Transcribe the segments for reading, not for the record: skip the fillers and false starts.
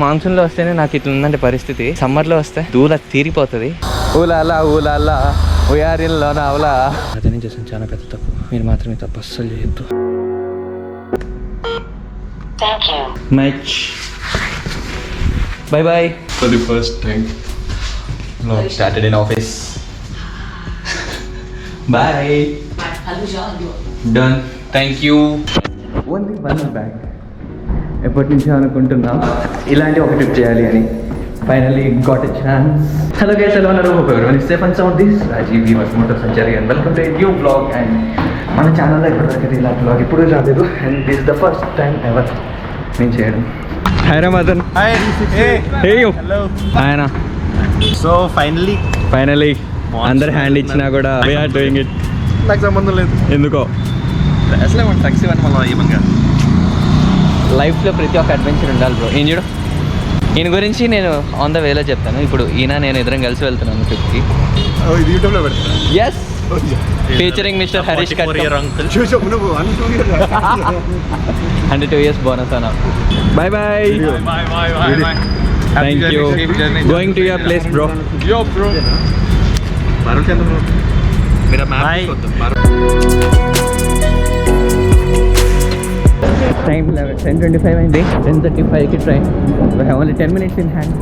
Monsoon లో వస్తేనే నాకు ఇట్లా ఉందంటే పరిస్థితి. సమ్మర్ లో వస్తే దూల తీరిపోతుంది. ఊలాలా ఊలాలా ఉయారిల్లో నావలా. అదే నేను చేసాను చాలా పెద్ద తప్పు. మీరు మాత్రమే తప్పు అస్సలు చేయొద్దు. Much bye by. For the first time vlog started in office. Bye. Done. Thank you. Only one bag. ఎప్పటి నుంచో అనుకుంటున్నా ఇలాంటి ఒక ట్రిప్ చేయాలి అని. Finally got a chance. Hello guys, ఎలా ఉన్నారు? Hope everyone is safe and sound. This Rajeev weavers motor century and welcome to new blog. And మన ఛానల్లో ఇప్పటివరకు ఇలా బ్లాగ్ ఇప్పుడు రాలేదు. And this the first time ever నేను చేయడం. హాయ్ రమదన్. Hi. Hey. Hello. ఆయన So finally అందరు హ్యాండ్ ఇచ్చినా కూడా we are doing it. నాకు సంబంధం లేదు. ఎందుకో అసలే మన టాక్సీ అని మళ్ళీ ఏమన్నా లైఫ్లో ప్రతి ఒక్క అడ్వెంచర్ ఉండాలి బ్రో. ఏం చూడు, ఈయన గురించి నేను ఆన్ ద వేలో చెప్తాను. ఇప్పుడు ఈయన నేను ఇద్దరం కలిసి వెళ్తున్నాను ట్రిప్కి. ఇది యూట్యూబ్లో పెడతా. Yes, featuring mister Harish uncle. నువ్వు 102 years బోనస్ అన్న. Bye bye. Thank you. Going to your place bro. Yo bro. మారుల్ చంద్ర బ్రో. मेरा मैप టైం 10:25 అయింది. 10:35కి train. We have only 10 minutes in hand.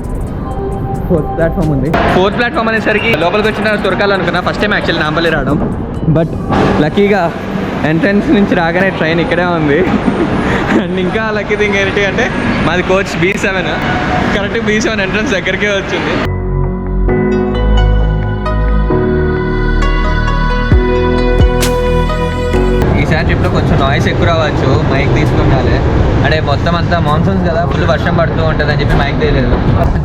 Fourth platform ఉంది. ఫోర్త్ ప్లాట్ఫామ్ అనేసరికి లోపలికి వచ్చిన దొరకాలనుకున్నా. ఫస్ట్ టైం యాక్చువల్లీ నాంపల్లి రావడం, బట్ లక్కీగా ఎంట్రన్స్ నుంచి రాగానే ట్రైన్ ఇక్కడే ఉంది. అండ్ ఇంకా లక్కీ థింగ్ ఏంటి అంటే మాది coach B7, correct B7 entrance దగ్గరికే వచ్చింది. ఈసారి ట్రిప్లో కొంచెం నాయిస్ ఎక్కువ రావచ్చు, మైక్ తీసుకుంటాలి. అంటే మొత్తం అంతా మాన్సూన్స్ కదా, ఫుల్ వర్షం పడుతూ ఉంటుంది అని చెప్పి మైక్ తెలియదు.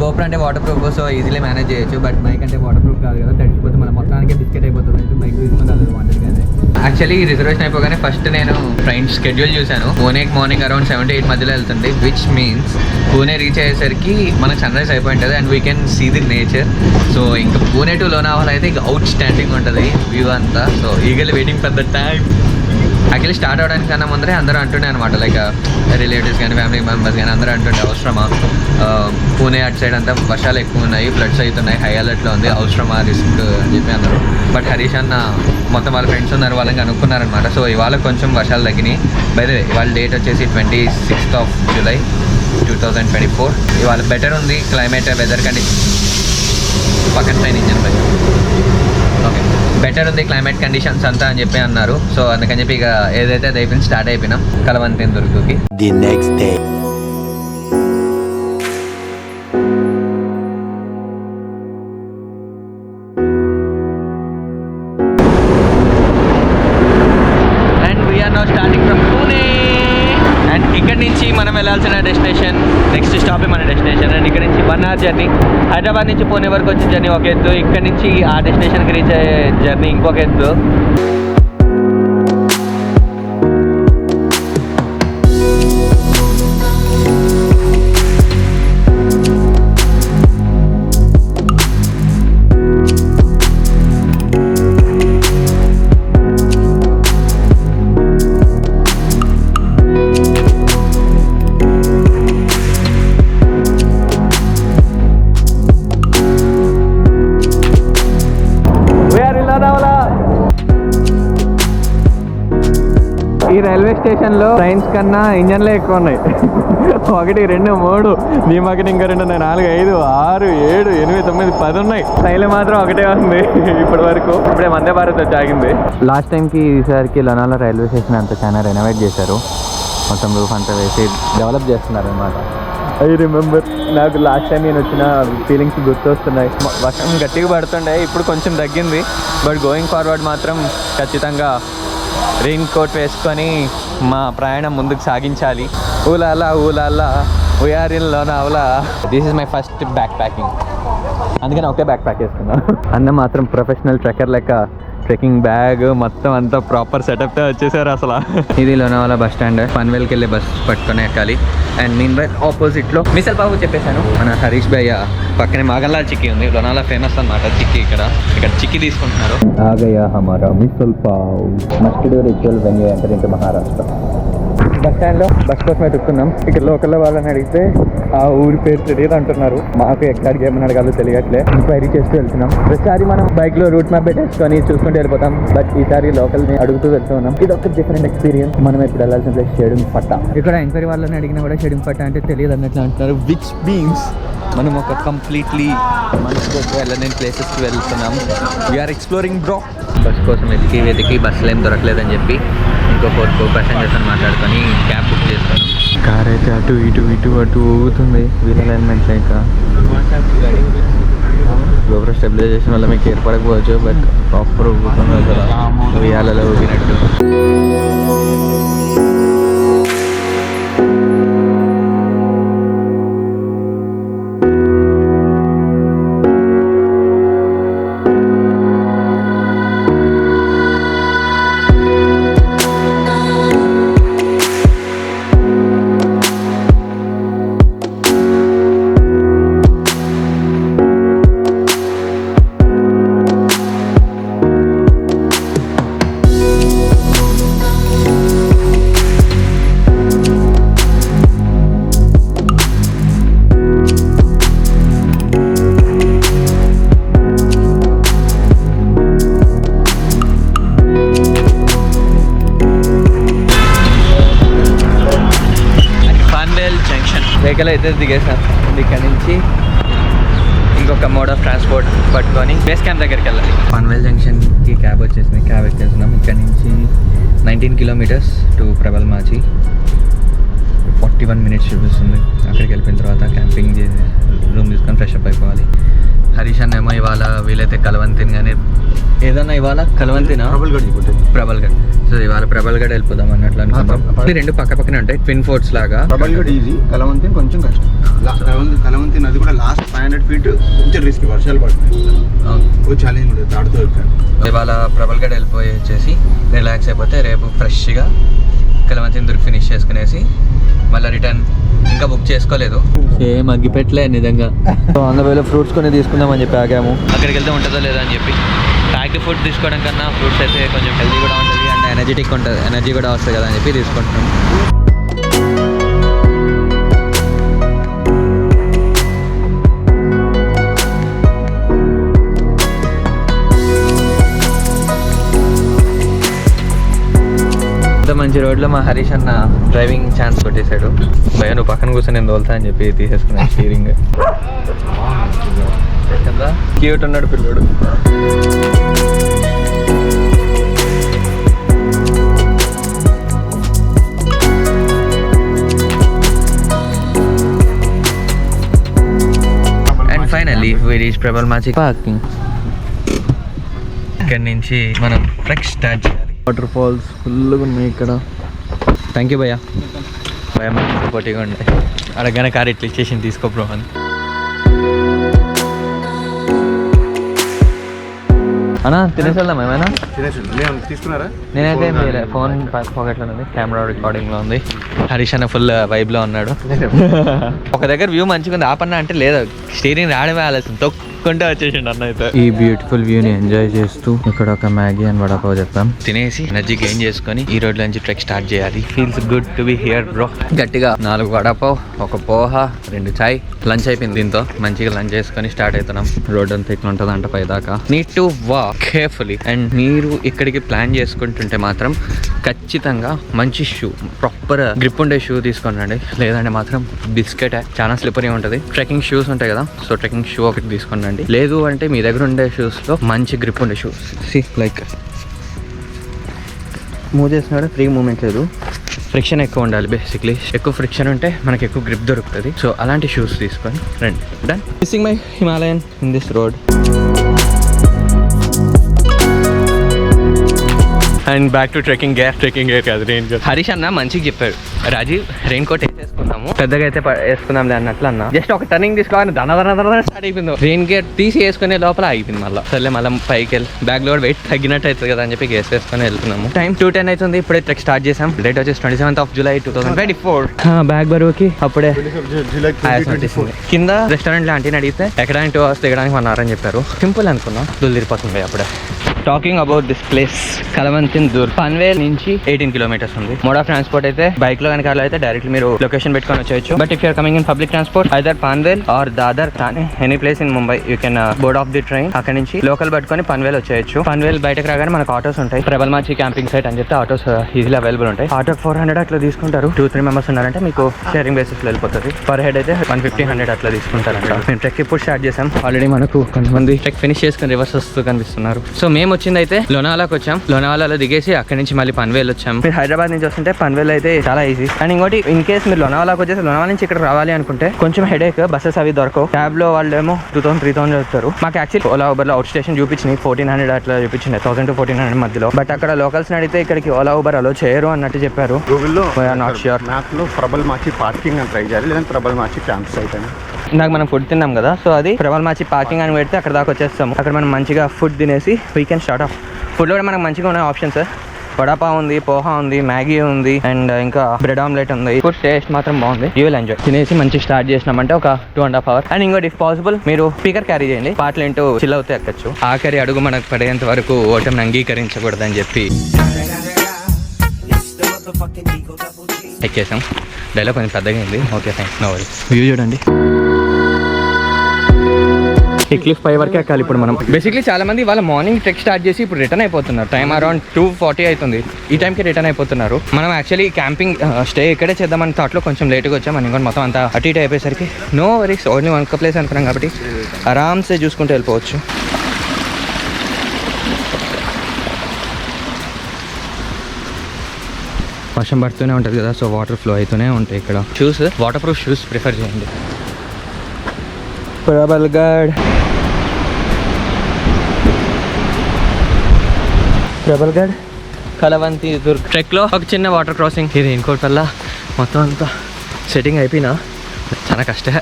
గోప్రో అంటే water proof, so easily manage చేయొచ్చు. బట్ మైక్ అంటే వాటర్ ప్రూఫ్ కాదు కదా, తడిచిపోతే మన మొత్తానికి బిస్కెట్ అయిపోతుంది. అయితే మైక్ తీసుకుంటాను వాంటెడ్గానే. యాక్చువల్లీ రిజర్వేషన్ అయిపోగానే ఫస్ట్ నేను ట్రైన్ షెడ్యూల్ చూశాను. పూణేకి మార్నింగ్ అరౌండ్ 7 to 8 మధ్యలో వెళ్తుంది, విచ్ మీన్స్ పూణే రీచ్ అయ్యేసరికి మనకు సన్ రైజ్ అయిపోయి ఉంటుంది and we can see the nature. So ఇంకా పూణే టు లోనావాలా అయితే ఇంకా అవుట్ స్టాండింగ్ ఉంటుంది వ్యూ అంతా. So eagerly waiting for the time. Actually start అవడానికి కన్నా ముందరే అందరూ అంటుండే అనమాట, లైక్ రిలేటివ్స్ కానీ ఫ్యామిలీ మెంబర్స్ కానీ అందరూ అంటుండే అవసరమా, పూణే అటు సైడ్ అంతా వర్షాలు ఎక్కువ ఉన్నాయి, ఫ్లడ్స్ అవుతున్నాయి, హై అలర్ట్లో ఉంది, అవసరమా రిస్క్ అని చెప్పి అన్నారు. బట్ హరీష్ అన్న మొత్తం వాళ్ళ ఫ్రెండ్స్ ఉన్నారు, వాళ్ళని కనుక్కున్నారనమాట. సో ఇవాళ కొంచెం వర్షాలు తగ్గినాయి. బై ద వే ఇవాళ డేట్ వచ్చేసి 26th of July 2024. ఇవాళ బెటర్ ఉంది క్లైమేట్, వెదర్ కండిషన్. పక్కన train engine by okay better ఉంది క్లైమేట్ కండిషన్స్ అంతా అని చెప్పి అన్నారు. సో అందుకని చెప్పి ఇక ఏదైతే అది అయిపోయింది, స్టార్ట్ అయిపోయినాం కలవంతిని దుర్గుకి. The next day. And we're now starting from Pune. And ఇక్కడ నుంచి మనం వెళ్ళాల్సిన డెస్టినేషన్, నెక్స్ట్ స్టాప్ మన డెస్టినేషన్. అండ్ ఇక్కడ నుంచి 1 hour జర్నీ. హైదరాబాద్ నుంచి పూణే వరకు వచ్చిన జర్నీ ఒక ఎత్తు, ఇక్కడ నుంచి ఆ డెస్టినేషన్కి రీచ్ అయ్యే జర్నీ ఇంకొక ఎత్తు. ఈ రైల్వే స్టేషన్లో ట్రైన్స్ కన్నా ఇంజన్లే ఎక్కువ ఉన్నాయి. 1, 2, 3, దీమాకి ఇంకా 2, 4, 5, 6, 7, 8, 9, 10 ఉన్నాయి. ట్రైన్లో మాత్రం ఒకటే ఉంది ఇప్పటి వరకు. ఇప్పుడే వందే భారత్ వచ్చి ఆగింది. లాస్ట్ టైంకి ఈసారికి లోనాల రైల్వే స్టేషన్ అంతా చాలా రెనోవేట్ చేశారు. మొత్తం రూఫ్ అంతా వేసి డెవలప్ చేస్తున్నారు అనమాట. ఐ రిమెంబర్, నాకు లాస్ట్ టైం నేను వచ్చిన ఫీలింగ్స్ గుర్తొస్తున్నాయి. వర్షం గట్టిగా పడుతుండే, ఇప్పుడు కొంచెం తగ్గింది. బట్ గోయింగ్ ఫార్వర్డ్ మాత్రం ఖచ్చితంగా రెయిన్ కోట్ వేసుకొని మా ప్రయాణం ముందుకు సాగించాలి. Ooh la la ooh la la we're in Lonavala. This is my first backpacking, అందుకని ఒకే బ్యాక్ ప్యాక్ వేసుకున్నా. అన్న మాత్రం ప్రొఫెషనల్ ట్రెక్కర్ లెక్క ట్రెక్కింగ్ బ్యాగ్ మొత్తం అంతా ప్రాపర్ సెటప్తో వచ్చేసారు అసలు. ఇది లోనావాలా బస్ స్టాండ్. పన్వేల్కి వెళ్ళే బస్ పట్టుకొని ఎక్కాలి. అండ్ నేను బై ఆపోజిట్లో మిసల్ పావు చెప్పేశాను. మన హరీష్ భయ్య పక్కనే మాగన్లాల్ చిక్కీ ఉంది. లోనావాలా ఫేమస్ అన్నమాట చిక్కీ. ఇక్కడ చిక్కీ తీసుకుంటున్నారు. ఆగయా హమారా misal pav, must do ritual when you enter into Maharashtra. Bus స్టాండ్లో బస్ కోసం ఎదుగుతున్నాం. ఇక్కడ లోకల్లో వాళ్ళని అడిగితే ఆ ఊరి పేరు తెలియదు అంటున్నారు. మాకు ఎగ్జాక్ట్గా ఏమని అడగాలో తెలియట్లే. ఎంక్వైరీ చేస్తూ వెళ్తున్నాం. ప్రతిసారి మనం బైక్లో రూట్ మ్యాప్ పెట్టేసుకొని చూసుకుంటూ వెళ్ళిపోతాం. బట్ ఈసారి లోకల్ని అడుగుతూ వెళ్తూ ఉన్నాం. ఇది ఒక డిఫరెంట్ ఎక్స్పీరియన్స్. మనం ఇప్పుడు వెళ్ళాల్సిన ప్లేస్ షేడింగ్ పట్ట. ఇక్కడ ఎంక్వైరీ వాళ్ళని అడిగినా కూడా షేడింగ్ పట్ట అంటే తెలియదు అన్నట్లు అంటున్నారు. విచ్ మీన్స్ మనం ఒక కంప్లీట్లీ మనసుకు వెళ్ళని ప్లేసెస్కి వెళ్తున్నాం. We are exploring bro. బస్ కోసం వెతికి బస్సులు ఏం దొరకలేదని చెప్పి ఇంకో 4 ప్యాసెంజర్స్ అని మాట్లాడుకొని క్యాబ్ బుక్ చేసుకున్నాం. కార్ అయితే అటు ఇటు ఊగుతుంది వీల్ అలైన్మెంట్ లేక. గోపురం స్టెబిలైజేషన్ వల్ల మీకు ఏర్పడకపోవచ్చు, బట్ ప్రాపర్ ఊగుతుంది కదా ఉయ్యాలలో ఊగినట్టు. వెహికల్ అయితే దిగేసాం. ఇక్కడ నుంచి ఇంకొక మోడ్ ఆఫ్ ట్రాన్స్పోర్ట్ పట్టుకొని బేస్ క్యాంప్ దగ్గరికి వెళ్ళాలి. పన్వేల్ జంక్షన్కి క్యాబ్ వచ్చేసింది. క్యాబ్ ఎక్కేస్తున్నాం. ఇక్కడ నుంచి 19 కిలోమీటర్స్ టు ప్రబల్మాచి. 41 మినిట్స్ చూపిస్తుంది. అక్కడికి వెళ్ళిపోయిన తర్వాత క్యాంపింగ్ చేసి రూమ్ తీసుకొని ఫ్రెష్ అప్ అయిపోవాలి. హరీష్ అన్న ఏమో ఇవాళ వీలైతే కలవంతిని కానీ ఏదన్నా ఇవాళ కలవంతినా ప్రబల్గఢ్. సో ఇవాళ ప్రబల్గఢ్ వెళ్ళిపోదాం అన్నట్లు అనుకుంటాం. రెండు పక్క పక్కనే ఉంటాయి, ట్విన్ ఫోర్ట్స్ లాగా. ప్రబల్గఢ్ ఈజీ, కలవంతి కొంచెం కష్టం. కలవంతి నది కూడా లాస్ట్ 500 ఫీట్ కొంచెం రిస్క్, వర్షాలు పడుతుంది, ఛాలెంజ్ ఉంటుంది తాడుతూ వెళ్తాను. ఇవాళ ప్రబల్గఢ్ వెళ్ళిపోయి వచ్చేసి రిలాక్స్ అయిపోతే రేపు ఫ్రెష్గా కలవంతిని దొరికి ఫినిష్ చేసుకునేసి మళ్ళీ రిటర్న్. ఇంకా బుక్ చేసుకోలేదు, ఏం అగ్గిపెట్టలే నిజంగా. సో అందులో ఫ్రూట్స్ కొన్ని తీసుకుందామని చెప్పి ఆగాము. అక్కడికి వెళ్తే ఉంటుందో లేదా అని చెప్పి. ప్యాక్డ్ ఫుడ్ తీసుకోవడం కన్నా ఫ్రూట్స్ అయితే కొంచెం హెల్తీ కూడా ఉంటుంది అండ్ ఎనర్జెటిక్ ఉంటుంది, ఎనర్జీ కూడా వస్తుంది కదా అని చెప్పి తీసుకుంటున్నాం. ఇంత మంచి రోడ్లో మా హరీష్ అన్న డ్రైవింగ్ ఛాన్స్ కొట్టేశాడు. భయ నువ్వు పక్కన కూర్చొని నేను తోలుతా అని చెప్పి తీసేసుకున్నాను స్టీరింగ్. క్యూట్ ఉన్నాడు పిల్లడు. And finally we reach Prabalmachi parking. ఇక్కడ నుంచి మనం ట్రెక్ స్టార్ట్ చేయాలి. వాటర్ ఫాల్స్ ఫుల్గా ఉన్నాయి ఇక్కడ. థ్యాంక్ యూ భయ్యా. భయ మంచి సపోర్టివ్గా ఉంటాయి. అడగగానే కార్ ఇట్లా స్టేషన్ తీసుకో బ్రో అని. అన్నా తినేసి వెళ్దాం ఏమైనా? తీసుకున్నారా? నేనైతే ఫోన్ పాకెట్లో ఉంది, కెమెరా రికార్డింగ్లో ఉంది. హరీష్ అన్న ఫుల్ వైబ్లో ఉన్నాడు. ఒక దగ్గర వ్యూ మంచిగా ఉంది, ఆపన్నా అంటే లేదు, స్టీరింగ్ రావడమే ఆలస్యం, తొక్కుంటే వచ్చేసిండు అన్న అయితే. ఈ బ్యూటిఫుల్ వ్యూని ఎంజాయ్ చేస్తూ ఇక్కడ ఒక మ్యాగీ అండ్ వడాపావ్ చెప్తాం తినేసి ఎనర్జీ గెయిన్ చేసుకొని ఈ రోడ్ నుంచి ట్రెక్ స్టార్ట్ చేయాలి. Feels good to be here bro. గట్టిగా 4 వడాపావ్, ఒక పోహా, 2 చాయ్. లంచ్ అయిపోయింది. దీంతో మంచిగా లంచ్ చేసుకొని స్టార్ట్ అవుతున్నాం. రోడ్ అంతా ఇట్లా ఉంటుంది అంట పైదాకా. Need to walk carefully. And మీరు ఇక్కడికి ప్లాన్ చేసుకుంటుంటే మాత్రం ఖచ్చితంగా మంచి షూ, ప్రాపర్ గ్రిప్ ఉండే షూ తీసుకోండి. లేదంటే మాత్రం బిస్కెట్ చాలా స్లిప్పరీ ఉంటుంది. ట్రెక్కింగ్ షూస్ ఉంటాయి కదా, సో ట్రెక్కింగ్ షూ ఒకటి తీసుకోండి. లేదు అంటే మీ దగ్గర ఉండే షూస్లో మంచి గ్రిప్ ఉండే షూస్. లైక్ మూవ్ చేస్తున్నాడు, ఫ్రీ మూమెంట్ లేదు, ఫ్రిక్షన్ ఎక్కువ ఉండాలి. బేసిక్లీ ఎక్కువ ఫ్రిక్షన్ ఉంటే మనకి ఎక్కువ గ్రిప్ దొరుకుతుంది. సో అలాంటి షూస్ తీసుకొని రండి. Done. Missing my Himalayan in this road. And back to trekking gear కాదు, రెయిన్ కోట్. హరీష్ అన్న మంచిగా చెప్పాడు. రాజీవ్ రెయిన్ కోట్ వేసేసుకున్నాము, పెద్దగా అయితే వేసుకుందాంలే అన్నట్లు అన్న. జస్ట్ ఒక టర్నింగ్ తీసుకోవాలి, దన స్టార్ట్ అయిపోయింది. రెయిన్ గేట్ తీసి వేసుకునే లోపల అయిపోయింది. మళ్ళీ సర్లే మళ్ళీ పైకి వెళ్ళి బ్యాగ్ లో వెయిట్ తగ్గినట్టు అవుతుంది కదా అని చెప్పి గేస్ వేసుకొని వెళ్తున్నాము. టైం 2:10 అవుతుంది. ఇప్పుడే ట్రెక్ స్టార్ట్ చేసాం. డేట్ వచ్చేసి 27th జూలై 2024. బ్యాగ్ బరువుకి అప్పుడే కింద రెస్టారెంట్ లో ఆంటీని అడిగితే ఎక్కడానికి 2 hours దిగడానికి 1 hour అని చెప్పారు. సింపుల్ అనుకున్నాం, దొల్లిరిపోతుంది అప్పుడే. Talking about this place Kalavantin Durg Panvel నుంచి 18 కిలోమీటర్స్ ఉంది. మోడ్ ఆఫ్ ట్రాన్స్పోర్ట్ అయితే బైక్ లో కనుక అయితే డైరెక్ట్ మీరు లొకేషన్ పెట్టుకొని వచ్చేయచ్చు. But if you're coming in public transport either Panvel or Dadar Thane any place in Mumbai you can board of the train. అక్కడ నుంచి లోకల్ పట్టుకొని పన్వేల్ వచ్చేయచ్చు. పన్వేల్ బయటకు రాగానే మనకు ఆటోస్ ఉంటాయి. ప్రబల్ మార్చి క్యాంపింగ్ సైట్ అని చెప్తే ఆటోస్ ఈజీలీ అవైలబుల్ ఉంటాయి. ఆటో 400 అట్లా తీసుకుంటారు. 2-3 మెంబర్స్ ఉన్నారంటే మీకు షేరింగ్ బేసిస్ లో వెళ్ళిపోతుంది. పర్ హెడ్ అయితే 150-100 అట్లా తీసుకుంటారంట. మేము ట్రెక్ ఇప్పుడు స్టార్ట్ చేసాం. ఆల్రెడీ మనకు కొంతమంది ట్రెక్ ఫినిష్ చేసుకుని రివర్స్ వస్తూ కనిపిస్తున్నారు. సో మేము వచ్చింది అయితే లోనావాలాకి వచ్చాం. లోనావాలాలో దిగేసి అక్కడ నుంచి మళ్ళీ పన్వేల్ వచ్చాం. మీరు హైదరాబాద్ నుంచి వస్తుంటే పన్వేల్ అయితే చాలా ఈజీ. అండ్ ఇంకోటి ఇన్ కేస్ మీరు లోనావాలాకి వచ్చేసి లోనావాలా నుంచి ఇక్కడ రావాలి అనుకుంటే కొంచెం హెడేక్, బస్సెస్ అవి దొరకవు. క్యాబ్ లో వాళ్ళు ఏమో 2000-3000 చెప్తారు. మాకు యాక్చువల్లీ ఓలా ఊబర్ లో అవుట్ స్టేషన్ చూపించినాయి 1400 అట్లా చూపించింది, 1000 to 1400 మధ్యలో. బట్ అక్కడ లోకల్స్ అడిగితే ఇక్కడికి ఓలా ఊబర్ అలో చేయరు అన్నట్టు చెప్పారు. గూగుల్లో నాట్ ష్యూర్. మ్యాప్ లో ప్రబల్ మార్చి పార్కింగ్ అని ట్రై చేయాలి, లేదంటే ప్రబల్ మార్చి క్యాంప్ సైట్ అని. ఇందాక మనం ఫుడ్ తిన్నాం కదా, సో అది ప్రబల్ మార్చి పార్కింగ్ అని పెడితే అక్కడ దాకా వచ్చేస్తాము. అక్కడ మనం మంచిగా ఫుడ్ తినేసి వీ కెన్ స్టార్ట్ ఆఫ్. ఫుడ్లో కూడా మనకు మంచిగా ఉన్నాయి ఆప్షన్స్. వడాపావ్ ఉంది, పోహా ఉంది, మ్యాగీ ఉంది, అండ్ ఇంకా బ్రెడ్ ఆమ్లెట్ ఉంది. ఫుడ్ టేస్ట్ మాత్రం బాగుంది. You will enjoy. తినేసి మంచి స్టార్ట్ చేసినామంటే ఒక 2.5 hours. అండ్ ఇంకోటి ఇఫ్ పాసిబుల్ మీరు స్పీకర్ క్యారీ చేయండి, పాటలు ఏంటో చిల్ అవుతే ఎక్కచ్చు. ఆఖరి అడుగు మనకు పడేంత వరకు ఓటమిని అంగీకరించకూడదని చెప్పి ఎక్కేసాం. డైలాగ్ కొంచెం పెద్దగా ఉంది. Okay thanks, no worry. View చూడండి. ఈ క్లిఫ్ పై వరకే ఎక్కాలి ఇప్పుడు మనం. బేసిక్లీ చాలా మంది వాళ్ళ మార్నింగ్ ట్రెక్ స్టార్ట్ చేసి ఇప్పుడు రిటర్న్ అయిపోతున్నారు. టైం అరౌండ్ 2:40 అవుతుంది. ఈ టైంకి రిటర్న్ అయిపోతున్నారు. మనం యాక్చువల్లీ క్యాంపింగ్ స్టే ఇక్కడే చేద్దామని థాట్లో కొంచెం లేట్గా వచ్చాం. అని ఇంకోటి మొత్తం అంతా అటు ఇటు అయిపోయేసరికి no worries, only one place అనుకున్నాం కాబట్టి ఆరామ్సే చూసుకుంటూ వెళ్ళిపోవచ్చు. వర్షం పడుతూనే ఉంటుంది కదా, సో వాటర్ ఫ్లో అవుతూనే ఉంటాయి ఇక్కడ. Shoes water proof shoes prefer చేయండి. ప్రబల్గఢ్ కలవంతి దుర్గ్ ట్రెక్ లో ఒక చిన్న వాటర్ క్రాసింగ్. ఇది ఇంకోటి వల్ల మొత్తం అంతా సెట్టింగ్ అయిపోయినా చాలా కష్టం.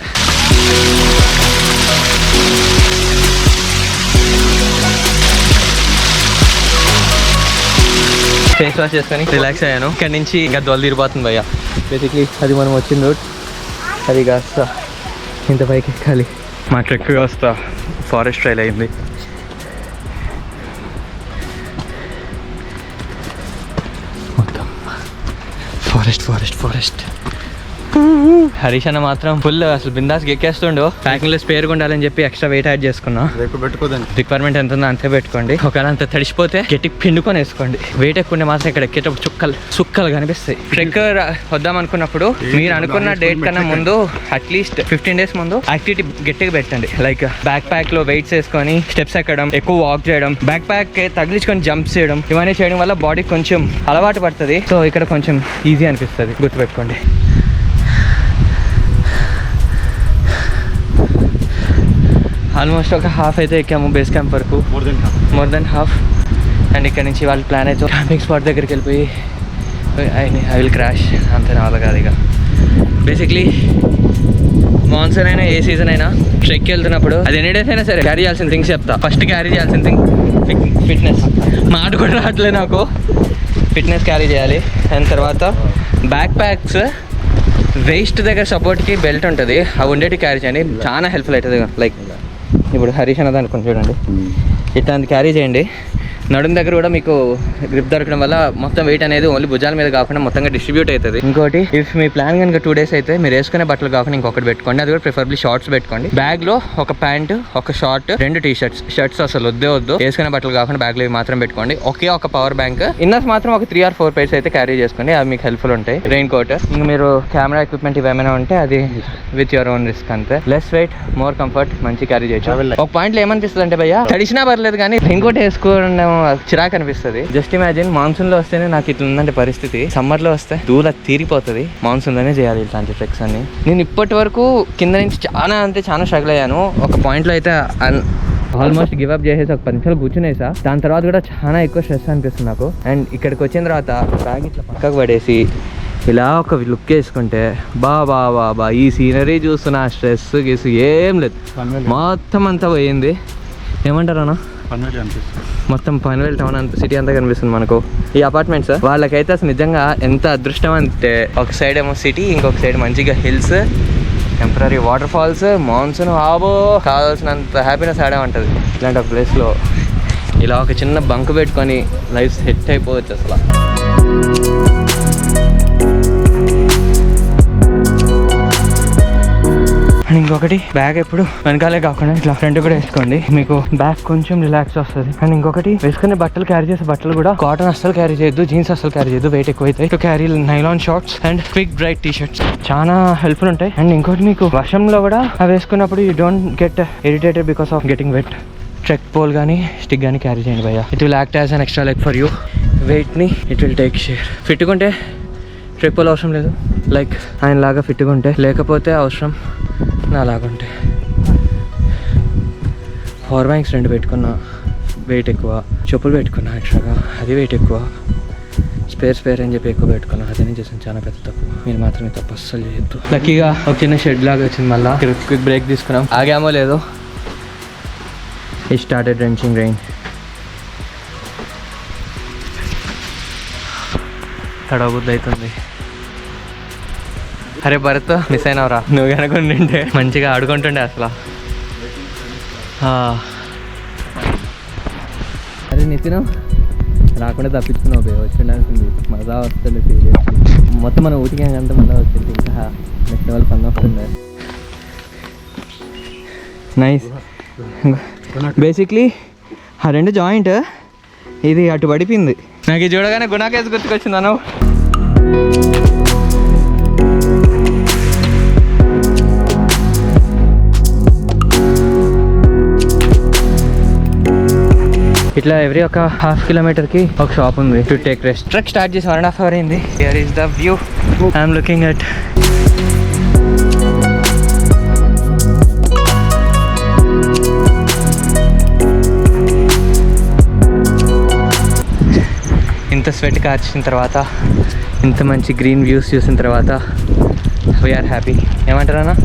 ఫేస్ వాష్ చేసుకొని రిలాక్స్ అయ్యాను. ఇక్కడ నుంచి ఇంకా దొల తీరిపోతుంది భయ్య. బేసిక్లీ అది మనం వచ్చిన రూట్, అది కాస్త ఇంత పైకి ఎక్కాలి. మా ట్రెక్ కాస్త ఫారెస్ట్ ట్రైల్ అయింది. మొత్తం ఫారెస్ట్. హరీష్ అన్న మాత్రం ఫుల్ అసలు బిందాస్ ఎక్కేస్తుండో. ప్యాకింగ్ లో స్పేర్ ఉండాలని చెప్పి ఎక్స్ట్రా వెయిట్ యాడ్ చేసుకున్నా. పెట్టుకోదండి, రిక్వైర్మెంట్ ఎంత ఉందో అంతే పెట్టుకోండి. ఒకవేళ అంత తడిసిపోతే గట్టి పిండుకొని వేసుకోండి. వెయిట్ ఎక్కువ మాత్రం ఇక్కడ ఎక్కేటప్పుడు చుక్కలు కనిపిస్తాయి. ట్రెక్ వద్దాం అనుకున్నప్పుడు మీరు అనుకున్న డేట్ కన్నా ముందు అట్లీస్ట్ 15 days ముందు యాక్టివిటీ గట్టిగా పెట్టండి. లైక్ బ్యాక్ ప్యాక్ లో వెయిట్స్ వేసుకొని స్టెప్స్ ఎక్కడం, ఎక్కువ వాక్ చేయడం, బ్యాక్ ప్యాక్ తగిలించుకొని జంప్స్ చేయడం, ఇవన్నీ చేయడం వల్ల బాడీ కొంచెం అలవాటు పడుతుంది. సో ఇక్కడ కొంచెం ఈజీ అనిపిస్తుంది, గుర్తుపెట్టుకోండి. ఆల్మోస్ట్ ఒక హాఫ్ అయితే ఎక్కాము బేస్ క్యాంప్ వరకు, మోర్ దెన్ హాఫ్. అండ్ ఇక్కడ నుంచి వాళ్ళ ప్లాన్ అయితే క్యాంపింగ్ స్పాట్ దగ్గరికి వెళ్ళిపోయి ఐ విల్ క్రాష్, అంతే నా వల్ల కాదు. ఇక బేసిక్లీ మాన్సూన్ అయినా ఏ సీజన్ అయినా ట్రెక్కి వెళ్తున్నప్పుడు అది ఎన్ని డేస్ అయినా సరే క్యారీ చేయాల్సిన థింగ్స్ చెప్తా. ఫస్ట్ క్యారీ చేయాల్సిన థింగ్ ఫిట్నెస్. మాట కూడా రావట్లేదు నాకు. ఫిట్నెస్ క్యారీ చేయాలి. అండ్ తర్వాత బ్యాక్ ప్యాక్స్, వేస్ట్ దగ్గర సపోర్ట్కి బెల్ట్ ఉంటుంది, అవి ఉండేటి క్యారీ చేయండి, చాలా హెల్ప్ఫుల్ అవుతుంది. లైక్ ఇప్పుడు హరీష్ అన్నది అనుకుని చూడండి, ఇట్లాంటి క్యారీ చేయండి. నడుం దగ్గర కూడా మీకు గ్రిప్ దొరకడం వల్ల మొత్తం వెయిట్ అనేది ఓన్లీ భుజాల మీద కాకుండా మొత్తంగా డిస్ట్రిబ్యూట్ అవుతుంది. ఇంకోటి, ఇఫ్ మీ ప్లాన్ కనుక 2 days అయితే మీరు వేసుకునే బట్టలు కాకుండా ఇంకొకటి పెట్టుకోండి. అది కూడా ప్రిఫరబ్లీ షార్ట్స్ పెట్టుకోండి. బ్యాగ్ లో ఒక ప్యాంటు, ఒక షార్ట్, 2 t-shirts. షర్ట్స్ అసలు వద్దు. వేసుకునే బట్టలు కాకుండా బ్యాగ్ లో మాత్రం పెట్టుకోండి. ఒక పవర్ బ్యాంక్, ఇన్నర్స్ మాత్రం ఒక 3 or 4 pairs అయితే క్యారీ చేసుకోండి. అవి మీకు హెల్ప్ఫుల్ ఉంటాయి. రెయిన్ కోట్, ఇంకా మీరు కెమెరా ఎక్విప్మెంట్ ఇవేమైనా ఉంటే అది విత్ యువర్ ఓన్ రిస్క్ అంతే. లెస్ వెయిట్, మోర్ కంఫర్ట్, మంచి క్యారీ చేయొచ్చు. ఒక పాయింట్లో ఏమనిపిస్తుంది అంటే భయ్య, తడిసినా పర్లేదు కానీ రెయిన్ కోట్ వేసుకోవడం చిరాకు అనిపిస్తుంది. జస్ట్ ఇమాజిన్ మాన్సూన్ లో వస్తేనే నాకు ఇట్లా ఉందంటే పరిస్థితి, సమ్మర్ లో వస్తే దూల తీరిపోతుంది. మాన్సూన్ లోనే చేయాలి ఇట్లాంటి ట్రెక్స్ అన్ని. నేను ఇప్పటి వరకు కింద నుంచి చాలా స్ట్రగుల్ అయ్యాను. ఒక పాయింట్ లో అయితే ఆల్మోస్ట్ గివ్ అప్ చేసేసి ఒక 10 నిమిషాలు కూర్చునేసా. దాని తర్వాత కూడా చాలా ఎక్కువ స్ట్రెస్ అనిపిస్తుంది నాకు. అండ్ ఇక్కడికి వచ్చిన తర్వాత బ్యాగ్ ఇట్లా పక్కకు పడేసి ఇలా ఒక లుక్ వేసుకుంటే బా ఈ సీనరీ చూస్తున్నా, స్ట్రెస్ గీసు ఏం లేదు, మొత్తం అంతా పోయింది. ఏమంటారు అన్న, మొత్తం పన్వేల్ టౌన్ అంతా, సిటీ అంతా కనిపిస్తుంది మనకు. ఈ అపార్ట్మెంట్స్ వాళ్ళకైతే అసలు నిజంగా ఎంత అదృష్టం అంటే, ఒక సైడ్ ఏమో సిటీ, ఇంకొక సైడ్ మంచిగా హిల్స్, టెంపరీ వాటర్ ఫాల్స్, మాన్సూన్, కావాల్సినంత హ్యాపీనెస్ ఆడే ఉంటుంది ఇలాంటి ఒక ప్లేస్లో. ఇలా ఒక చిన్న బంక్ పెట్టుకొని లైఫ్ సెట్ అయిపోవచ్చు అసలు. అండ్ ఇంకొకటి బ్యాగ్ ఎప్పుడు వెనకాలే కాకుండా ఇట్లా ఫ్రంట్ కూడా వేసుకోండి, మీకు బ్యాగ్ కొంచెం రిలాక్స్ వస్తుంది. అండ్ ఇంకొకటి వేసుకునే బట్టలు, క్యారీ చేసే బట్టలు కూడా కాటన్ అస్సలు క్యారీ చేయొద్దు, జీన్స్ అస్సలు క్యారీ చేయొద్దు, వెయిట్ ఎక్కువ అవుతాయి. To carry nylon shorts and quick dried T shirts చాలా హెల్ప్ఫుల్ ఉంటాయి. అండ్ ఇంకోటి మీకు వర్షంలో కూడా అవి వేసుకున్నప్పుడు you don't get irritated because of getting wet. Trek pole కానీ స్టిక్ కానీ క్యారీ చేయండి భయ్యా. It will act as an extra leg for you. వెయిట్ని ఇట్ విల్ టేక్ షేర్. ఫిట్గా ఉంటే ట్రెక్ పోల్ అవసరం లేదు, లైక్ ఆయన లాగా ఫిట్గా ఉంటే, లేకపోతే అవసరం నా లాగుంటే. పవర్ బ్యాంక్స్ 2 పెట్టుకున్నా, వెయిట్ ఎక్కువ. చెప్పులు పెట్టుకున్నా ఎక్స్ట్రాగా, అది వెయిట్ ఎక్కువ. స్పేర్ అని చెప్పి ఎక్కువ పెట్టుకున్నా, అదే చేసాను చాలా పెద్ద తప్పు. మీరు మాత్రం ఈ తప్పు అస్సలు చేయొద్దు. లక్కీగా ఒక చిన్న షెడ్ లాగా వచ్చింది, మళ్ళీ క్విక్ బ్రేక్ తీసుకున్నాం. ఆగామో లేదో ఇట్ స్టార్టెడ్ డ్రెంచింగ్ రైన్. తడవబుద్ధి అవుతుంది. అరే భరత్, మిస్ అయినవరా, నువ్వు కనుక ఉంటే మంచిగా ఆడుకుంటుండే అసలు. అరే నితిన్, రాకుండా తప్పించుకున్నావు బే, వచ్చిండాల్సింది. మజా వస్తుంది సీరియస్. మొత్తం మన ఊటికి అంతా మళ్ళీ వచ్చింది, ఇంకా నెక్స్ట్ లెవెల్ పని వస్తుంది. నైస్. బేసిక్లీ ఆ 2 జాయింట్ ఇది అటు పడిపోయింది. నాకు ఇది చూడగానే గుణాకేసి గుర్తుకొచ్చింది అన్న. ఇట్లా ఎవ్రీ ఒక ½ కిలోమీటర్కి ఒక షాప్ ఉంది to take rest. Trek start చేసి 1.5 hours అయింది. Here is the view I'm looking at. ఇంత స్వెట్ కార్చిన తర్వాత, ఇంత మంచి గ్రీన్ వ్యూస్ చూసిన తర్వాత వీఆర్ హ్యాపీ. ఏమంటారన్నా?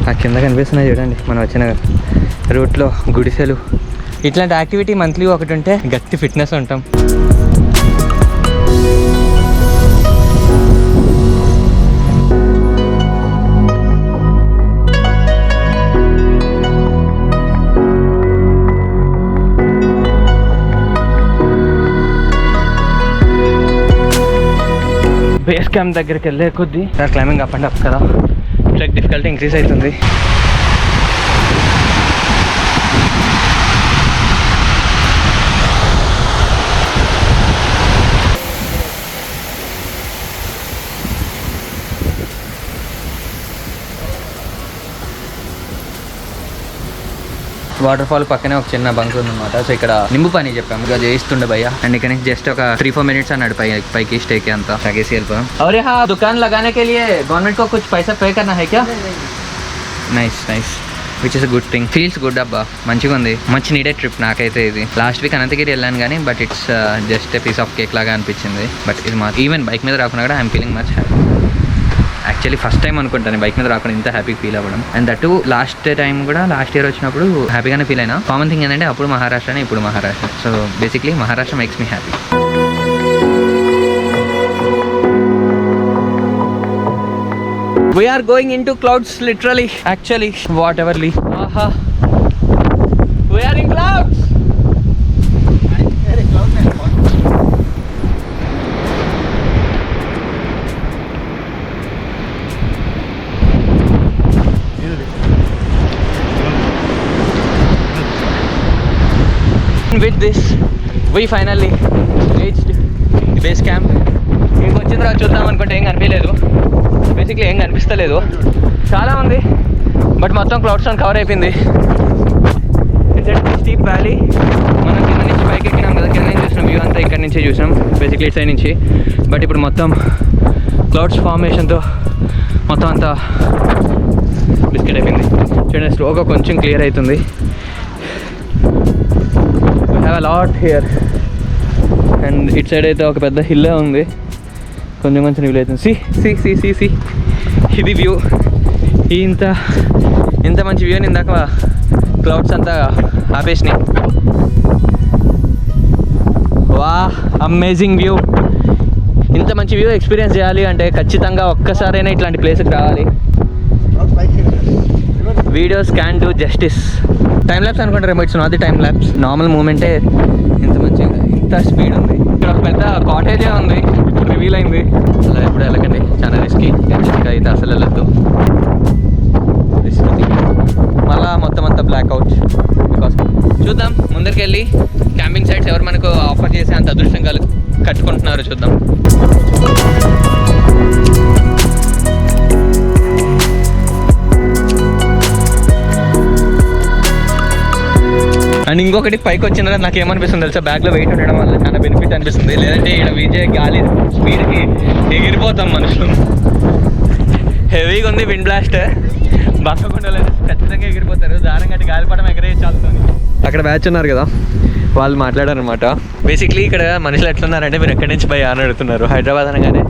ఆ కింద కనిపిస్తున్నాయి చూడండి, మనం వచ్చిన రూట్లో గుడిసెలు. ఇట్లాంటి యాక్టివిటీ మంత్లీ ఒకటి ఉంటే గట్టి ఫిట్నెస్ ఉంటాం. బేస్ క్యాంప్ దగ్గరికి వెళ్ళే కొద్దీ క్లైంబింగ్ అప్ అండ్ అప్ కదా, ట్రెక్ డిఫికల్టీ ఇంక్రీజ్ అవుతుంది. వాటర్ ఫాల్ పక్కనే ఒక చిన్న బంక్ ఉందన్నమాట. సో ఇక్కడ నింబు పని చెప్పాము, ఇక చేయిస్తుండే భయ్య. అండ్ ఇక్కడ నుంచి జస్ట్ ఒక 3-4 minutes అన్నాడు పైకి స్టేకి అంతా తాగేసి వెళ్ళిపోయాం. और यहाँ दुकान लगाने के लिए गवर्नमेंट को कुछ पैसा पे करना है क्या? Nice which is a good thing. Feels good అబ్బా, మంచిగా ఉంది. మచ్ నీడెడ్ ట్రిప్ నాకైతే ఇది. లాస్ట్ వీక్ అనంతగిరి వెళ్ళాను కానీ but it's just piece of cake లాగా అనిపించింది. బట్ ఇది మా ఈవెన్ బైక్ మీద రాకుండా కూడా I'm feeling much happy. Actually first time అనుకుంటాను బైక్ మీద రాకుండా ఇంత హ్యాపీ ఫీల్ అవ్వడం. అండ్ దట్ లాస్ట్ ఇయర్ వచ్చినప్పుడు హ్యాపీగానే ఫీల్ అయినా. కామన్ థింగ్ ఏంటంటే అప్పుడు మహారాష్ట్రనే, ఇప్పుడు Maharashtra. So basically Maharashtra makes me happy. We are going into clouds literally, actually, whateverly. Aha. We are in clouds. With this, we finally reached the base camp. ఇంకొక వచ్చిన తర్వాత చూద్దాం అనుకుంటే ఏం కనిపించలేదు. బేసిక్లీ ఏం కనిపిస్తలేదు, చాలా ఉంది బట్ మొత్తం క్లౌడ్స్ అని కవర్ అయిపోయింది. It's steep valley. మనం కింద నుంచి పైకి ఎక్కినాం కదా, కింద నుంచి చూసినాం వ్యూ అంతా ఇక్కడ నుంచే చూసినాం బేసిక్లీ ఇటు సైడ్ నుంచి. బట్ ఇప్పుడు మొత్తం క్లౌడ్స్ ఫార్మేషన్తో మొత్తం అంతా బిస్కెట్ అయిపోయింది. చూడండి స్లోగా కొంచెం క్లియర్ అవుతుంది. We have a lot here. And ఇటు సైడ్ అయితే ఒక పెద్ద హిల్లే ఉంది, కొంచెం వ్యూ అవుతుంది. సి ఇది వ్యూ. ఇంత మంచి వ్యూ అని ఇందాక క్లౌడ్స్ అంతా ఆపేసినాయి. వా, అమేజింగ్ వ్యూ. ఇంత మంచి వ్యూ ఎక్స్పీరియన్స్ చేయాలి అంటే ఖచ్చితంగా ఒక్కసారైనా ఇట్లాంటి ప్లేస్కి రావాలి. Videos can do justice. Time lapse అనుకుంటారేమో, it's not the time lapse, normal మూమెంటే ఇంత మంచిగా ఇంత స్పీడ్ ఉంది. ఇక్కడ ఒక పెద్ద కాటేజే ఉంది, ఇప్పుడు రివీల్ అయింది. అలా ఎప్పుడు వెళ్ళకండి, చాలా రిస్కీ. ఇంకా అయితే అసలు వెళ్ళద్దు, రిస్క్. మళ్ళా మొత్తం అంతా బ్లాక్అవుట్. బికాస్ చూద్దాం ముందరికి వెళ్ళి క్యాంపింగ్ సైట్స్ ఎవరు మనకు ఆఫర్ చేసే అంత అదృష్టం కట్టుకుంటున్నారో చూద్దాం. అండ్ ఇంకొకటి పైకి వచ్చిన తర్వాత నాకు ఏమనిపిస్తుంది తెలుసా, బ్యాగ్లో వెయిట్ ఉండడం వల్ల చాలా బెనిఫిట్ అనిపిస్తుంది. లేదంటే ఇక్కడ విజయ్ గాలి స్పీడ్కి ఎగిరిపోతాం మనుషులు. హెవీగా ఉంది విండ్ బ్లాస్ట్, బక్కకుండా లేదు, ఖచ్చితంగా ఎగిరిపోతారు. దారం కట్టి గాలిపడం ఎగరే చాలుతుంది. అక్కడ బ్యాచ్ ఉన్నారు కదా, వాళ్ళు మాట్లాడారు అనమాట. బేసిక్లీ ఇక్కడ మనుషులు ఎట్లున్నారంటే, మీరు ఎక్కడి నుంచి పోయా అని అడుగుతున్నారు. హైదరాబాద్ అనగానే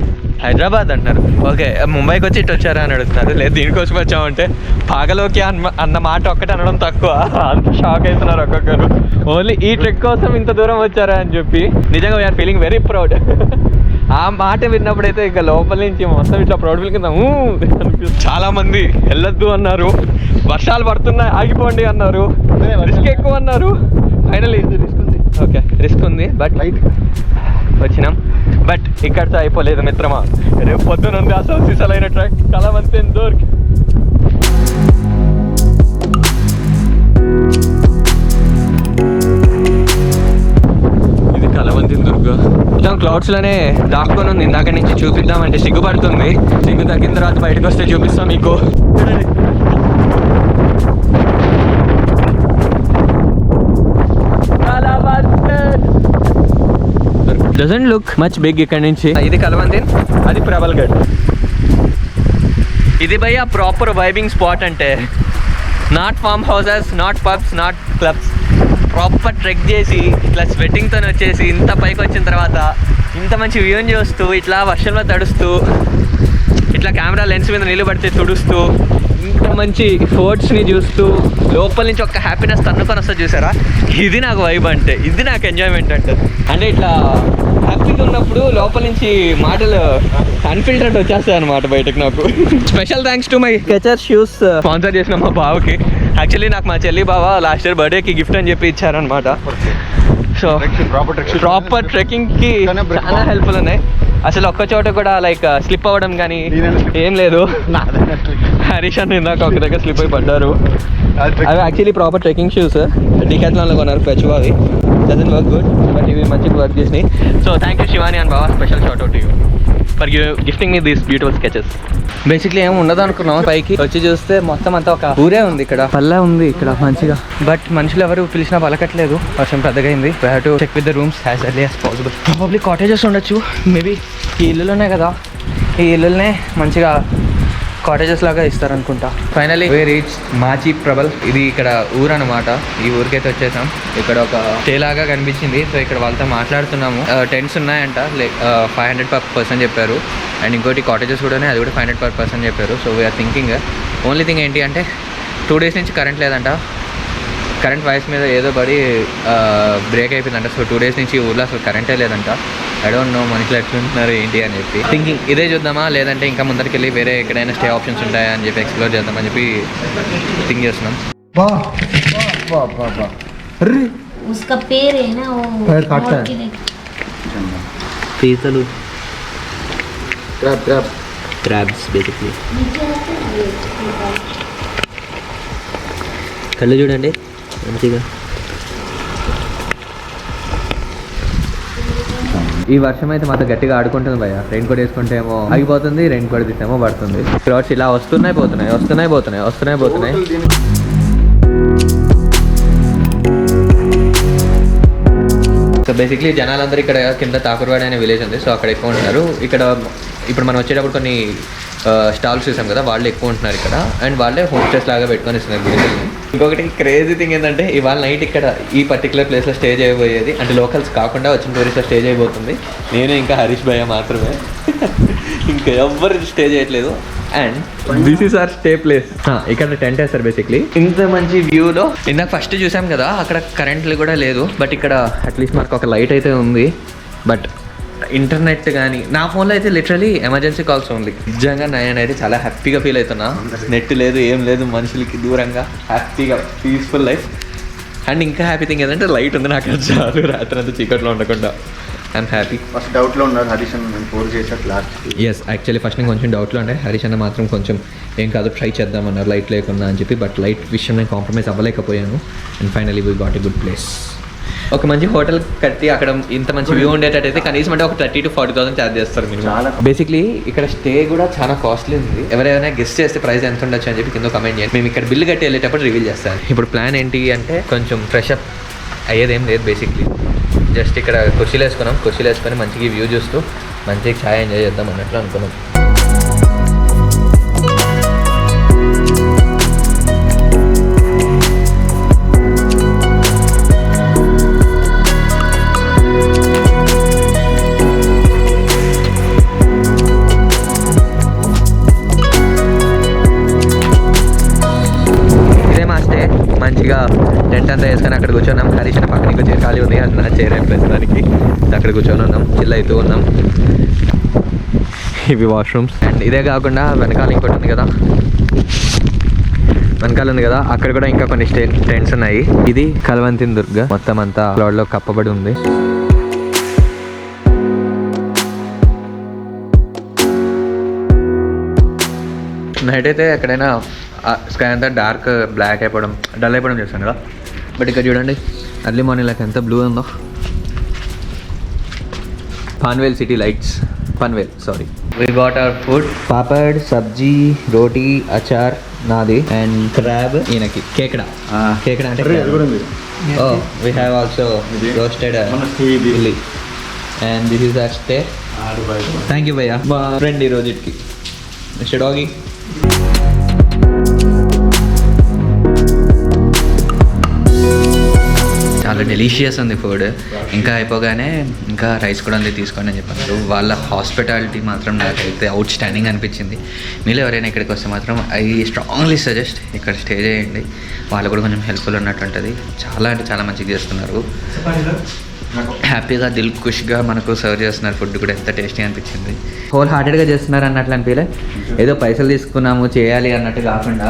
హైదరాబాద్ అంటున్నారు. ఓకే, ముంబైకి వచ్చి ఇటు వచ్చారా అని అడుగుతున్నారు. లేదు దీనికోసం వచ్చామంటే పాగలోకి అన్న మాట ఒక్కటి అనడం తక్కువ, అంత షాక్ అవుతున్నారు ఒక్కొక్కరు. ఓన్లీ ఈ ట్రెక్ కోసం ఇంత దూరం వచ్చారా అని చెప్పి. నిజంగా వీఆర్ ఫీలింగ్ వెరీ ప్రౌడ్. ఆ మాట విన్నప్పుడైతే ఇంకా లోపల నుంచి మొత్తం ఇట్లా ప్రౌడ్ ఫీల్ కింద అనిపిస్తుంది. చాలా మంది వెళ్ళొద్దు అన్నారు, వర్షాలు పడుతున్నాయి ఆగిపోండి అన్నారు, రిస్క్ ఎక్కువ అన్నారు. ఫైనల్లీ రిస్క్ ఉంది, ఓకే రిస్క్ ఉంది, బట్ లైట్ వచ్చినాం. బట్ ఇక్కడితో అయిపోలేదు మిత్రమా, రేపు పొద్దున ఉంది అసలు సిసలైన ట్రాక్ కలవంతేన్ దుర్గ్. ఇది కలవంతేన్ దుర్గ్. మొత్తం క్లౌడ్స్ లోనే దాక్కొని ఉంది. ఇందాక నుంచి చూపిద్దామంటే సిగ్గుపడుతుంది. సిగ్గు తగ్గిన తర్వాత బయటకు వస్తే చూపిస్తాం మీకు. డజంట్ లుక్ మచ్ బిగ్ ఇక్కడ నుంచి. ఇది కలవంతేన్, అది ప్రబల్గఢ్. ఇది భయ్యా ప్రాపర్ వైబింగ్ స్పాట్ అంటే. Not form houses, not pubs, not clubs. Proper trek చేసి ఇట్లా స్వెట్టింగ్తో వచ్చేసి ఇంత పైకి వచ్చిన తర్వాత ఇంత మంచి వ్యూని చూస్తూ, ఇట్లా వర్షంలో తడుస్తూ, ఇట్లా కెమెరా లెన్స్ మీద నీళ్ళు పడితే తుడుస్తూ, ఇంత మంచి ఫోర్ట్స్ని చూస్తూ, లోపల నుంచి ఒక హ్యాపీనెస్ తన్నుకొని వస్తుంది చూసారా. ఇది నాకు వైబ్ అంటే, ఇది నాకు ఎంజాయ్మెంట్ అంటే ఇట్లా హ్యాపీగా ఉన్నప్పుడు లోపల నుంచి మాటలు అన్ఫిల్టర్డ్ వచ్చేస్తాయి అనమాట బయటకు. నాకు special thanks to my sketcher shoes sponsor చేసిన మా బావకి. యాక్చువల్లీ నాకు మా చెల్లి బావ లాస్ట్ ఇయర్ బర్త్డేకి గిఫ్ట్ అని చెప్పి ఇచ్చారనమాట. సో ప్రాపర్ ట్రెక్కింగ్కి చాలా హెల్ప్ఫుల్ ఉన్నాయి. అసలు ఒక్క చోట కూడా లైక్ స్లిప్ అవ్వడం కానీ ఏం లేదు. హరీష్ అని ఇందాక ఒక దగ్గర స్లిప్ అయి పడ్డారు. అవి యాక్చువల్లీ ప్రాపర్ ట్రెక్కింగ్ షూస్ డికాథ్లాన్లో కొన్నారు, పెచ్చువా. అవి డజంట్ వర్క్ గుడ్, బట్ ఇవి మంచిగా వర్క్ చేసినాయి. So thank you Shivani and బావా, special shout out you for gifting me these beautiful sketches. Basically ఏమి ఉండదు అనుకున్నాం, పైకి వచ్చి చూస్తే మొత్తం అంతా ఒక ఊరే ఉంది. ఇక్కడ పల్లె ఉంది ఇక్కడ మంచిగా, బట్ మనుషులు ఎవరు పిలిచినా పలకట్లేదు. వర్షం పెద్దగా అయింది. We have to check with the rooms as early as possible. Probably cottages ఉండొచ్చు, మేబీ ఈ ఇల్లులోనే కదా, ఈ ఇల్లులనే మంచిగా కాటేజెస్ లాగా ఇస్తారనుకుంటా. Finally we reach Machi Prabal. ఇది ఇక్కడ ఊరు అనమాట. ఈ ఊరికైతే వచ్చేసాం. ఇక్కడ ఒక స్టే లాగా కనిపించింది. సో ఇక్కడ వాళ్ళతో మాట్లాడుతున్నాము. టెంట్స్ ఉన్నాయంట, లైక్ 500 per person చెప్పారు. అండ్ ఇంకోటి కాటేజెస్ కూడా ఉన్నాయి, అది కూడా 500 per person చెప్పారు. So we're thinking, only thing ఏంటి అంటే 2 days నుంచి కరెంట్ లేదంట. కరెంట్ వైస్ మీద ఏదో పడి బ్రేక్ అయిపోయిందంట. సో 2 days నుంచి ఊర్లో అసలు కరెంటే లేదంట. ఐ డోంట్ నో మనుషులు ఎట్లుంటున్నారు ఏంటి అని చెప్పి థింకింగ్. ఇదే చూద్దామా, లేదంటే ఇంకా ముందరికి వెళ్ళి వేరే ఎక్కడైనా స్టే ఆప్షన్స్ ఉంటాయా అని చెప్పి ఎక్స్ప్లోర్ చేద్దామని చెప్పి థింక్ చేస్తున్నాం. పీతలు, క్రాబ్స్ బేసిక్లీ. కళ్ళు చూడండి మంచిగా. ఈ వర్షం అయితే మాతో గట్టిగా ఆడుకుంటుంది భయ్య. రెయిన్ కోట్ వేసుకుంటే ఏమో ఆగిపోతుంది, రెయిన్ కోట్ తీసేమో పడుతుంది. క్రౌడ్స్ ఇలా వస్తున్నాయి పోతున్నాయి, వస్తున్నాయి పోతున్నాయి, వస్తున్నాయి పోతున్నాయి. సో బేసిక్లీ జనాలందరూ ఇక్కడ కింద తాకురవాడ అనే విలేజ్ ఉంది, సో అక్కడ ఎక్కువ ఉంటున్నారు. ఇక్కడ ఇప్పుడు మనం వచ్చేటప్పుడు కొన్ని స్టాల్స్ చూసాం కదా, వాళ్ళు ఎక్కువ ఉంటున్నారు ఇక్కడ. అండ్ వాళ్ళే హోమ్ స్టేస్ లాగా పెట్టుకొని ఇస్తున్నారు గుడిని. ఇంకొకటి క్రేజీ థింగ్ ఏంటంటే, ఇవాళ నైట్ ఇక్కడ ఈ పర్టికులర్ ప్లేస్లో స్టే చేయబోయేది, అంటే లోకల్స్ కాకుండా వచ్చిన టూరిస్ట్లో స్టే చేయబోతుంది. నేను ఇంకా హరీష్ భయ్య మాత్రమే, ఇంకా ఎవ్వరు స్టే చేయట్లేదు. And this is our stay place. ఇక్కడ టెంట్ వేస్తారు బేసిక్లీ. ఇంత మంచి వ్యూలో ఇందాక ఫస్ట్ చూసాం కదా, అక్కడ కరెంట్లు కూడా లేదు. బట్ ఇక్కడ అట్లీస్ట్ మనకు ఒక లైట్ అయితే ఉంది. బట్ ఇంటర్నెట్ కానీ నా ఫోన్లో అయితే లిటరలీ ఎమర్జెన్సీ కాల్స్ ఓన్లీ. నిజంగా నేనైతే చాలా హ్యాపీగా ఫీల్ అవుతున్నా. నెట్ లేదు, ఏం లేదు, మనుషులకి దూరంగా హ్యాపీగా పీస్ఫుల్ లైఫ్. అండ్ ఇంకా హ్యాపీ థింగ్ ఏంటంటే లైట్ ఉంది, నాకు అది చాలు, రాత్రి అంతా చీకట్లో ఉండకుండా. I'm happy. ఫస్ట్ డౌట్లో ఉన్నారు హరీష్ అన్న, నేను ఫోర్ చేసా క్లాస్. ఎస్, యాక్చువల్లీ ఫస్ట్ నేను కొంచెం డౌట్లో ఉండే. హరీష్ అన్న మాత్రం కొంచెం ఏం కాదు ట్రై చేద్దామన్నారు లైట్ లేకుండా అని చెప్పి. బట్ లైట్ విషయం నేను కాంప్రమైజ్ అవ్వలేకపోయాను. And finally we got a good place. ఒక మంచి హోటల్ కట్టి అక్కడ ఇంత మంచి వ్యూ ఉండేటట్టయితే కనీసం అంటే ఒక 30,000 to 40,000 ఛార్జ్ చేస్తారు మీరు. బేసిక్లీ ఇక్కడ స్టే కూడా చాలా కాస్ట్లీ ఉంది. ఎవరైనా గెస్ట్ చేస్తే ప్రైస్ ఎంత ఉండొచ్చు అని చెప్పి కింద కమెంట్ చేయండి. మేము ఇక్కడ బిల్లు కట్టి వెళ్ళేటప్పుడు రివీల్ చేస్తాను. ఇప్పుడు ప్లాన్ ఏంటి అంటే కొంచెం ఫ్రెష్ అప్ అయ్యేదేం లేదు. బేసిక్లీ జస్ట్ ఇక్కడ కుర్చీలు వేసుకొని మంచిగా వ్యూ చూస్తూ మంచిగా ఛాయ్ ఎంజాయ్ చేద్దాం అన్నట్లు అనుకున్నాం. మంచిగా టెంట్ అంతా వేసుకొని అక్కడ కూర్చున్నాం. హరీష్ పక్కన ఇంకో చైర్ ఖాళీ ఉంది, అది నా చైర్ ప్రస్తుతానికి. అక్కడ కూర్చొని ఉన్నాం, చిల్ అవుతూ ఉన్నాం. ఇవి వాష్రూమ్స్. అండ్ ఇదే కాకుండా వెనకాల ఇంకోటి ఉంది కదా, అక్కడ కూడా ఇంకా కొన్ని టెంట్స్ ఉన్నాయి. ఇది కలవంతిన్ దుర్గ, మొత్తం అంతా క్లౌడ్ లో కప్పబడి ఉంది. నైట్ అయితే ఎక్కడైనా స్కై అంతా డార్క్ బ్లాక్ అయిపోవడం, డల్ అయిపోవడం చేస్తాను కదా. బట్ ఇక్కడ చూడండి ఎర్లీ మార్నింగ్ లైక్ ఎంత బ్లూ ఉందో. Panvel city lights, Panvel sorry. We got our food, papad, sabzi, roti, achar నాది, అండ్ క్రాబ్ ఈయనకి, కేకడా అంటే oh we have also roasted chilli. And this is our stay. Thank you భయ్యా. మా ఫ్రెండ్ ఈ రోజుకి మిస్టర్ డాగీ. చాలా డెలిషియస్ ఉంది ఫుడ్. ఇంకా అయిపోగానే ఇంకా రైస్ కూడా ఉంది తీసుకోండి అని చెప్పారు. వాళ్ళ హాస్పిటాలిటీ మాత్రం నాకైతే అవుట్ స్టాండింగ్ అనిపించింది. మీరు ఎవరైనా ఇక్కడికి వస్తే మాత్రం ఐ స్ట్రాంగ్లీ సజెస్ట్ ఇక్కడ స్టే చేయండి. వాళ్ళు కూడా కొంచెం హెల్ప్ఫుల్ ఉన్నట్టు ఉంటుంది. చాలా అంటే చాలా మంచిగా చేస్తున్నారు. హ్యాపీగా దిల్ ఖుష్గా మనకు సర్వ్ చేస్తున్నారు. ఫుడ్ కూడా ఎంత టేస్టీ అనిపించింది. హోల్ హార్టెడ్గా చేస్తున్నారు అన్నట్లు అనిపించలే. ఏదో పైసలు తీసుకున్నాము చేయాలి అన్నట్టు కాకుండా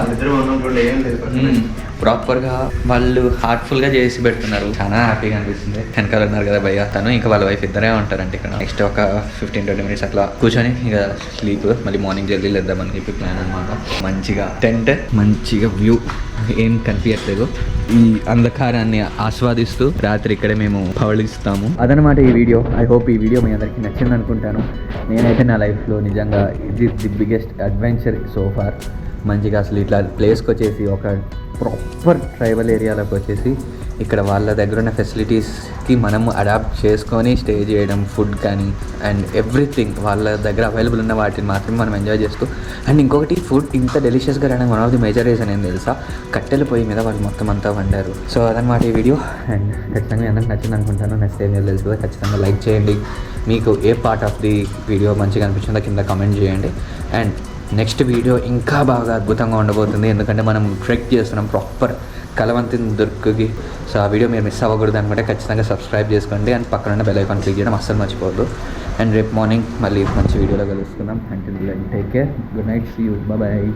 ప్రాపర్గా వాళ్ళు హార్ట్ఫుల్గా చేసి పెడుతున్నారు. చాలా హ్యాపీగా అనిపిస్తుంది. వెనకాల ఉన్నారు కదా భయ్య, తను ఇంకా వాళ్ళ వైఫ్ ఇద్దరే ఉంటారంటే ఇక్కడ. నెక్స్ట్ ఒక 15-20 minutes అట్లా కూర్చొని ఇక స్లీప్, మళ్ళీ మార్నింగ్ జల్దీ లేద్దామని చెప్పి ప్లాన్ అనమాట. మంచిగా టెంట్, మంచిగా వ్యూ, ఏం కనిపించట్లేదు. ఈ అంధకారాన్ని ఆస్వాదిస్తూ రాత్రి ఇక్కడే మేము పవళిస్తాము. అదనమాట ఈ వీడియో. ఐ హోప్ ఈ వీడియో మీ అందరికీ నచ్చింది అనుకుంటాను. నేనైతే నా లైఫ్లో నిజంగా ఇది the biggest adventure so far. మంచిగా అసలు ఇట్లా ప్లేస్కి వచ్చేసి ఒక ప్రాపర్ ట్రైబల్ ఏరియాలోకి వచ్చేసి ఇక్కడ వాళ్ళ దగ్గర ఉన్న ఫెసిలిటీస్కి మనము అడాప్ట్ చేసుకొని స్టే చేయడం, ఫుడ్ కానీ అండ్ ఎవ్రీథింగ్ వాళ్ళ దగ్గర అవైలబుల్ ఉన్న వాటిని మాత్రమే మనం ఎంజాయ్ చేస్తూ. అండ్ ఇంకొకటి ఫుడ్ ఇంత డెలిషియస్గా రావడానికి one of the major reason ఏం తెలుసా, కట్టెల పొయ్యి మీద వాళ్ళు మొత్తం అంతా వండారు. సో అదనమాట ఈ వీడియో. అండ్ ఖచ్చితంగా అందరికి నచ్చింది అనుకుంటాను. నెక్స్ట్ ఏం తెలుసు ఖచ్చితంగా లైక్ చేయండి. మీకు ఏ పార్ట్ ఆఫ్ ది వీడియో మంచిగా అనిపించిందో కింద కామెంట్ చేయండి. అండ్ నెక్స్ట్ వీడియో ఇంకా బాగా అద్భుతంగా ఉండబోతుంది. ఎందుకంటే మనం ట్రెక్ చేస్తున్నాం ప్రాపర్ కలవంతిన్ దుర్గ్కి. సో ఆ వీడియో మీరు మిస్ అవ్వకూడదు అనుకుంటే ఖచ్చితంగా సబ్స్క్రైబ్ చేసుకోండి. అండ్ పక్కన ఉన్న బెల్ ఐకాన్ క్లిక్ చేయడం అస్సలు మర్చిపోవద్దు. అండ్ రేపు మార్నింగ్ మళ్ళీ మంచి వీడియోలో కలుసుకుందాం. Until then take care, good night, see you, bye.